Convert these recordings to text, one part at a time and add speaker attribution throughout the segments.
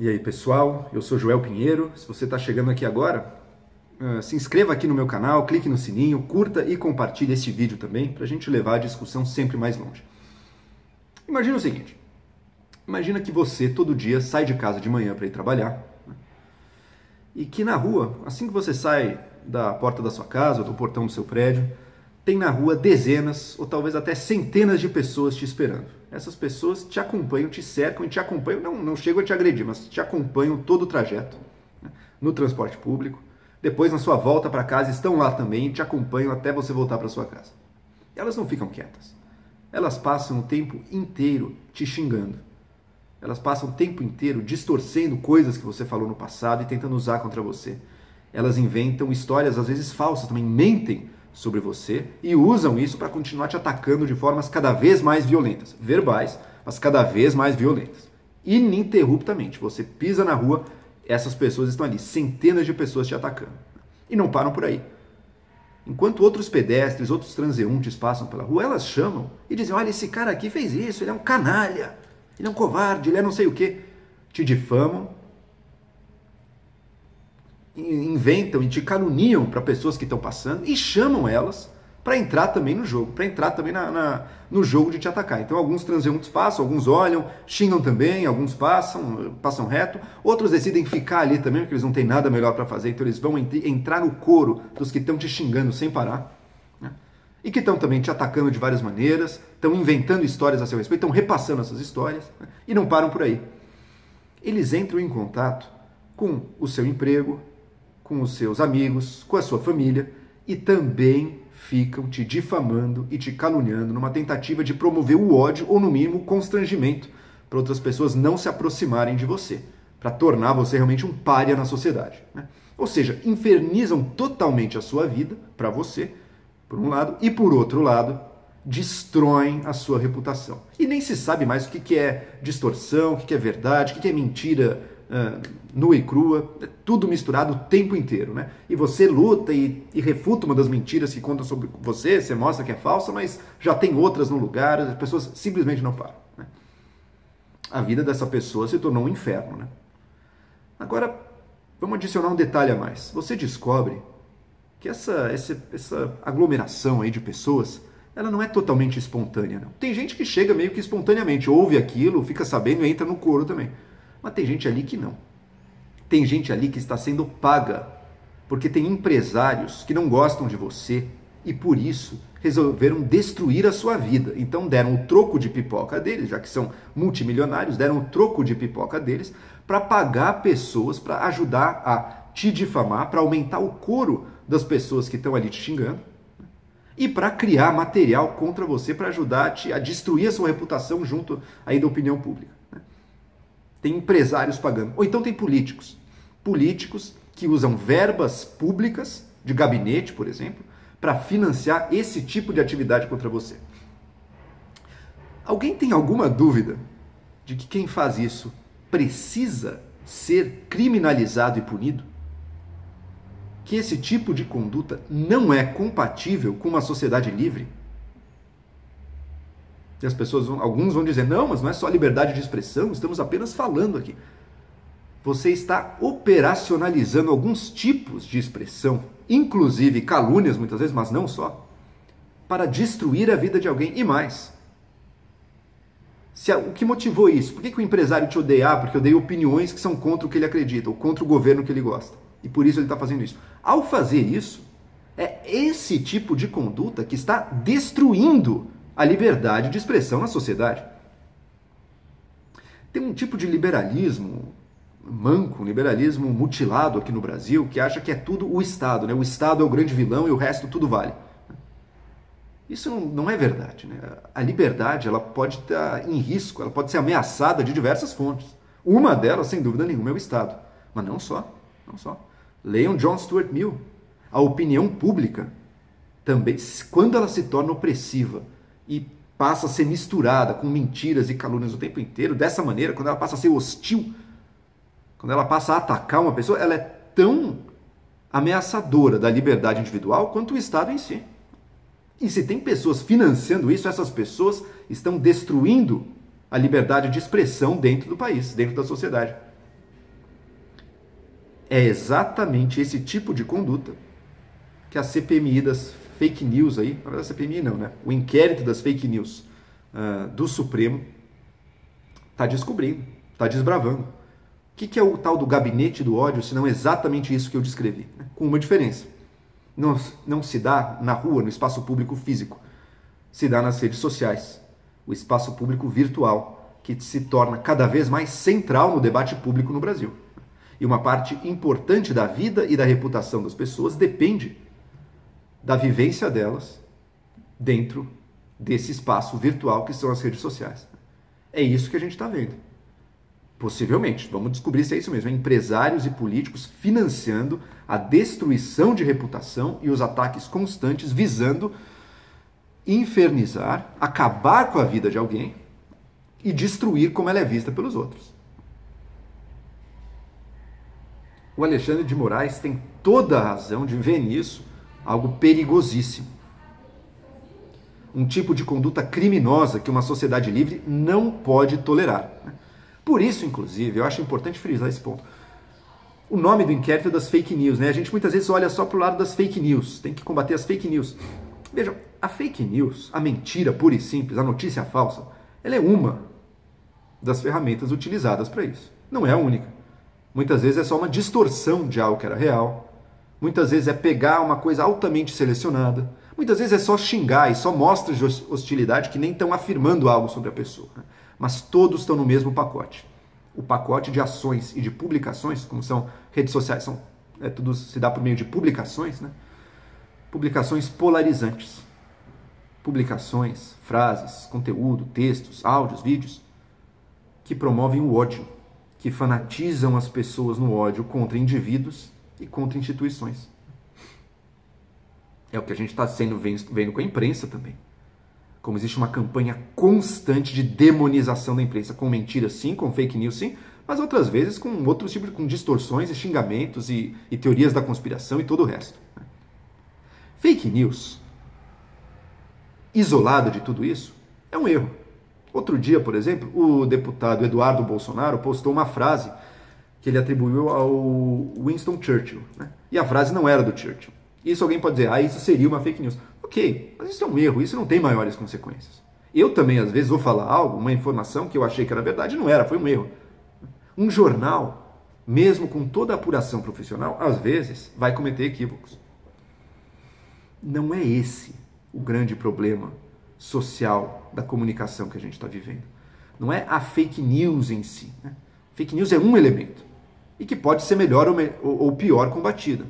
Speaker 1: E aí pessoal, eu sou Joel Pinheiro. Se você está chegando aqui agora, se inscreva aqui no meu canal, clique no sininho, curta e compartilhe esse vídeo também para a gente levar a discussão sempre mais longe. Imagina o seguinte, imagina que você todo dia sai de casa de manhã para ir trabalhar, né? E que na rua, assim que você sai da porta da sua casa ou do portão do seu prédio, tem na rua dezenas ou talvez até centenas de pessoas te esperando. Essas pessoas te acompanham, te cercam e te acompanham, não chegam a te agredir, mas te acompanham todo o trajeto, né? No transporte público. Depois, na sua volta para casa, estão lá também e te acompanham até você voltar para sua casa. Elas não ficam quietas. Elas passam o tempo inteiro te xingando. Elas passam o tempo inteiro distorcendo coisas que você falou no passado e tentando usar contra você. Elas inventam histórias, às vezes falsas, também mentem sobre você e usam isso para continuar te atacando de formas cada vez mais violentas. Verbais, mas cada vez mais violentas. Ininterruptamente. Você pisa na rua, essas pessoas estão ali, centenas de pessoas te atacando. E não param por aí. Enquanto outros pedestres, outros transeuntes passam pela rua, elas chamam e dizem: olha, esse cara aqui fez isso, ele é um canalha, ele é um covarde, ele é não sei o quê. Te difamam, inventam e te caluniam para pessoas que estão passando e chamam elas para entrar também no jogo, para entrar também no jogo de te atacar. Então alguns transeuntes passam, alguns olham, xingam também, alguns passam reto, outros decidem ficar ali também porque eles não têm nada melhor para fazer, então eles vão entrar no coro dos que estão te xingando sem parar, né? E que estão também te atacando de várias maneiras, estão inventando histórias a seu respeito, estão repassando essas histórias, né? E não param por aí. Eles entram em contato com o seu emprego, com os seus amigos, com a sua família e também ficam te difamando e te caluniando numa tentativa de promover o ódio ou, no mínimo, o constrangimento para outras pessoas não se aproximarem de você, para tornar você realmente um pária na sociedade, né? Ou seja, infernizam totalmente a sua vida para você, por um lado, e por outro lado, destroem a sua reputação. E nem se sabe mais o que é distorção, o que é verdade, o que é mentira nua e crua, tudo misturado o tempo inteiro, né? E você luta e refuta uma das mentiras que contam sobre você mostra que é falsa, mas já tem outras no lugar, as pessoas simplesmente não param, né? A vida dessa pessoa se tornou um inferno, né? Agora, vamos adicionar um detalhe a mais. Você descobre que essa aglomeração aí de pessoas, ela não é totalmente espontânea, não. Tem gente que chega meio que espontaneamente, ouve aquilo, fica sabendo e entra no coro também. Mas tem gente ali que não. Tem gente ali que está sendo paga, porque tem empresários que não gostam de você e por isso resolveram destruir a sua vida. Então deram o troco de pipoca deles, já que são multimilionários, deram o troco de pipoca deles para pagar pessoas, para ajudar a te difamar, para aumentar o coro das pessoas que estão ali te xingando e para criar material contra você, para ajudar a destruir a sua reputação junto aí da opinião pública. Tem empresários pagando. Ou então tem políticos. Políticos que usam verbas públicas, de gabinete, por exemplo, para financiar esse tipo de atividade contra você. Alguém tem alguma dúvida de que quem faz isso precisa ser criminalizado e punido? Que esse tipo de conduta não é compatível com uma sociedade livre? E as pessoas, alguns vão dizer: não, mas não é só liberdade de expressão, estamos apenas falando aqui. Você está operacionalizando alguns tipos de expressão, inclusive calúnias muitas vezes, mas não só, para destruir a vida de alguém e mais. O que motivou isso? Por que o empresário te odeia? Porque odeia opiniões que são contra o que ele acredita, ou contra o governo que ele gosta. E por isso ele está fazendo isso. Ao fazer isso, é esse tipo de conduta que está destruindo a liberdade de expressão na sociedade. Tem um tipo de liberalismo manco, um liberalismo mutilado aqui no Brasil, que acha que é tudo o Estado, né? O Estado é o grande vilão e o resto tudo vale. Isso não é verdade, né? A liberdade, ela pode estar em risco, ela pode ser ameaçada de diversas fontes. Uma delas, sem dúvida nenhuma, é o Estado. Mas não só. Leiam John Stuart Mill. A opinião pública também, quando ela se torna opressiva e passa a ser misturada com mentiras e calúnias o tempo inteiro, dessa maneira, quando ela passa a ser hostil, quando ela passa a atacar uma pessoa, ela é tão ameaçadora da liberdade individual quanto o Estado em si. E se tem pessoas financiando isso, essas pessoas estão destruindo a liberdade de expressão dentro do país, dentro da sociedade. É exatamente esse tipo de conduta que a CPMI das fake news aí, na verdade a CPMI não, né? O inquérito das fake news do Supremo está descobrindo, está desbravando. O que é o tal do gabinete do ódio, se não exatamente isso que eu descrevi? Né? Com uma diferença. Não se dá na rua, no espaço público físico. Se dá nas redes sociais. O espaço público virtual, que se torna cada vez mais central no debate público no Brasil. E uma parte importante da vida e da reputação das pessoas depende da vivência delas dentro desse espaço virtual que são as redes sociais. É isso que a gente está vendo. Possivelmente, vamos descobrir se é isso mesmo. Empresários e políticos financiando a destruição de reputação e os ataques constantes visando infernizar, acabar com a vida de alguém e destruir como ela é vista pelos outros. O Alexandre de Moraes tem toda a razão de ver nisso algo perigosíssimo. Um tipo de conduta criminosa que uma sociedade livre não pode tolerar. Por isso, inclusive, eu acho importante frisar esse ponto. O nome do inquérito é das fake news, né? A gente muitas vezes olha só para o lado das fake news. Tem que combater as fake news. Vejam, a fake news, a mentira pura e simples, a notícia falsa, ela é uma das ferramentas utilizadas para isso. Não é a única. Muitas vezes é só uma distorção de algo que era real. Muitas vezes é pegar uma coisa altamente selecionada. Muitas vezes é só xingar e só mostra de hostilidade que nem estão afirmando algo sobre a pessoa. Né? Mas todos estão no mesmo pacote. O pacote de ações e de publicações, como são redes sociais, tudo se dá por meio de publicações, né? Publicações polarizantes. Publicações, frases, conteúdo, textos, áudios, vídeos, que promovem o ódio, que fanatizam as pessoas no ódio contra indivíduos e contra instituições. É o que a gente está vendo com a imprensa também. Como existe uma campanha constante de demonização da imprensa, com mentiras sim, com fake news sim, mas outras vezes com outros tipos com distorções e xingamentos e teorias da conspiração e todo o resto. Fake news, isolado de tudo isso, é um erro. Outro dia, por exemplo, o deputado Eduardo Bolsonaro postou uma frase que ele atribuiu ao Winston Churchill. Né? E a frase não era do Churchill. Isso alguém pode dizer, isso seria uma fake news. Ok, mas isso é um erro, isso não tem maiores consequências. Eu também, às vezes, vou falar algo, uma informação que eu achei que era verdade, não era, foi um erro. Um jornal, mesmo com toda a apuração profissional, às vezes, vai cometer equívocos. Não é esse o grande problema social da comunicação que a gente está vivendo. Não é a fake news em si. Né? Fake news é um elemento e que pode ser melhor ou pior combatida.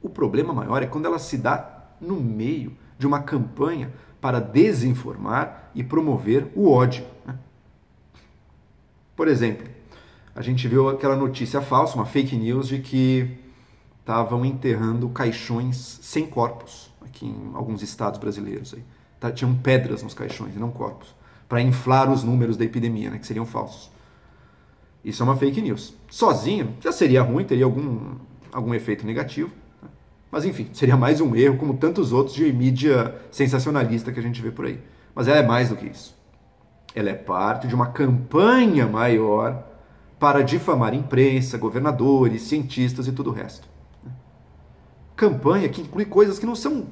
Speaker 1: O problema maior é quando ela se dá no meio de uma campanha para desinformar e promover o ódio. Né? Por exemplo, a gente viu aquela notícia falsa, uma fake news de que estavam enterrando caixões sem corpos aqui em alguns estados brasileiros. Aí. Tinham pedras nos caixões e não corpos, para inflar os números da epidemia, né, que seriam falsos. Isso é uma fake news. Sozinho já seria ruim, teria algum efeito negativo. Mas enfim, seria mais um erro, como tantos outros de mídia sensacionalista que a gente vê por aí. Mas ela é mais do que isso. Ela é parte de uma campanha maior para difamar imprensa, governadores, cientistas e tudo o resto. Campanha que inclui coisas que não são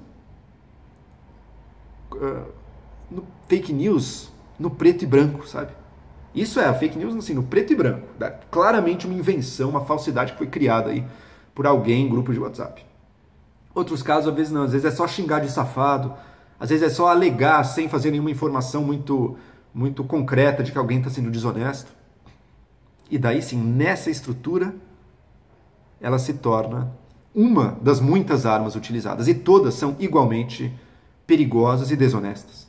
Speaker 1: fake news no preto e branco, sabe? Isso é a fake news assim, no preto e branco. Claramente uma invenção, uma falsidade que foi criada aí por alguém em grupo de WhatsApp. Outros casos, às vezes não, às vezes é só xingar de safado, às vezes é só alegar sem fazer nenhuma informação muito concreta de que alguém está sendo desonesto. E daí sim, nessa estrutura, ela se torna uma das muitas armas utilizadas, e todas são igualmente perigosas e desonestas.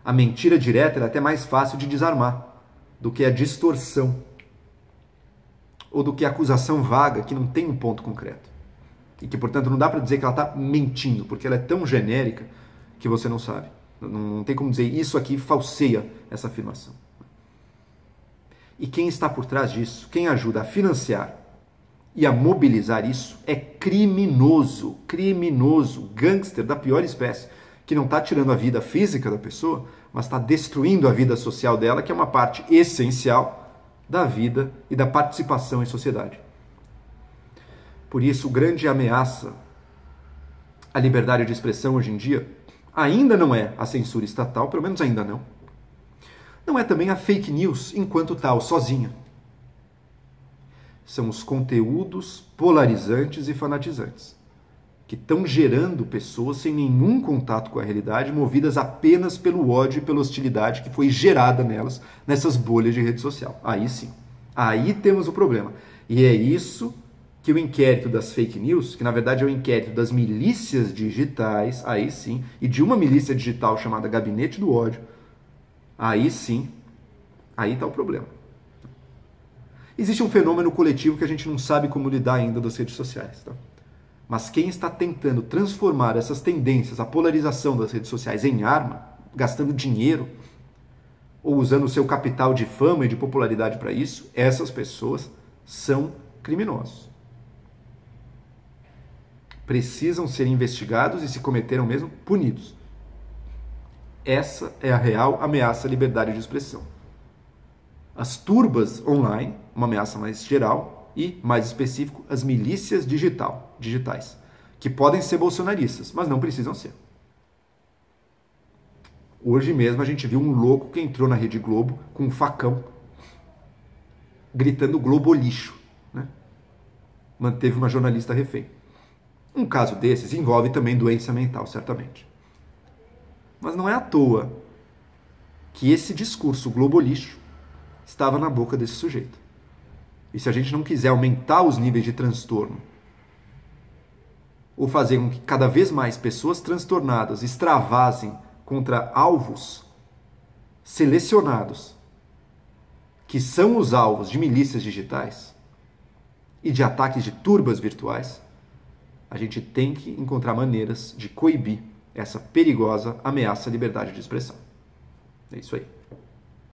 Speaker 1: A mentira direta é até mais fácil de desarmar do que a distorção, ou do que a acusação vaga, que não tem um ponto concreto. E que, portanto, não dá para dizer que ela está mentindo, porque ela é tão genérica que você não sabe. Não tem como dizer isso aqui falseia essa afirmação. E quem está por trás disso, quem ajuda a financiar e a mobilizar isso, é criminoso, gangster da pior espécie, que não está tirando a vida física da pessoa, mas está destruindo a vida social dela, que é uma parte essencial da vida e da participação em sociedade. Por isso, grande ameaça à liberdade de expressão hoje em dia ainda não é a censura estatal, pelo menos ainda não. Não é também a fake news enquanto tal, sozinha. São os conteúdos polarizantes e fanatizantes, que estão gerando pessoas sem nenhum contato com a realidade, movidas apenas pelo ódio e pela hostilidade que foi gerada nelas, nessas bolhas de rede social. Aí sim, aí temos o problema. E é isso que o inquérito das fake news, que na verdade é o inquérito das milícias digitais, aí sim, e de uma milícia digital chamada Gabinete do Ódio, aí sim, aí está o problema. Existe um fenômeno coletivo que a gente não sabe como lidar ainda das redes sociais, tá? Mas quem está tentando transformar essas tendências, a polarização das redes sociais em arma, gastando dinheiro, ou usando o seu capital de fama e de popularidade para isso, essas pessoas são criminosos. Precisam ser investigados e, se cometeram mesmo, punidos. Essa é a real ameaça à liberdade de expressão. As turbas online, uma ameaça mais geral, e, mais específico, as milícias digitais, que podem ser bolsonaristas, mas não precisam ser. Hoje mesmo a gente viu um louco que entrou na Rede Globo com um facão, gritando Globo lixo, né? Manteve uma jornalista refém. Um caso desses envolve também doença mental, certamente. Mas não é à toa que esse discurso Globo lixo estava na boca desse sujeito. E se a gente não quiser aumentar os níveis de transtorno, ou fazer com que cada vez mais pessoas transtornadas extravasem contra alvos selecionados, que são os alvos de milícias digitais e de ataques de turbas virtuais, a gente tem que encontrar maneiras de coibir essa perigosa ameaça à liberdade de expressão. É isso aí.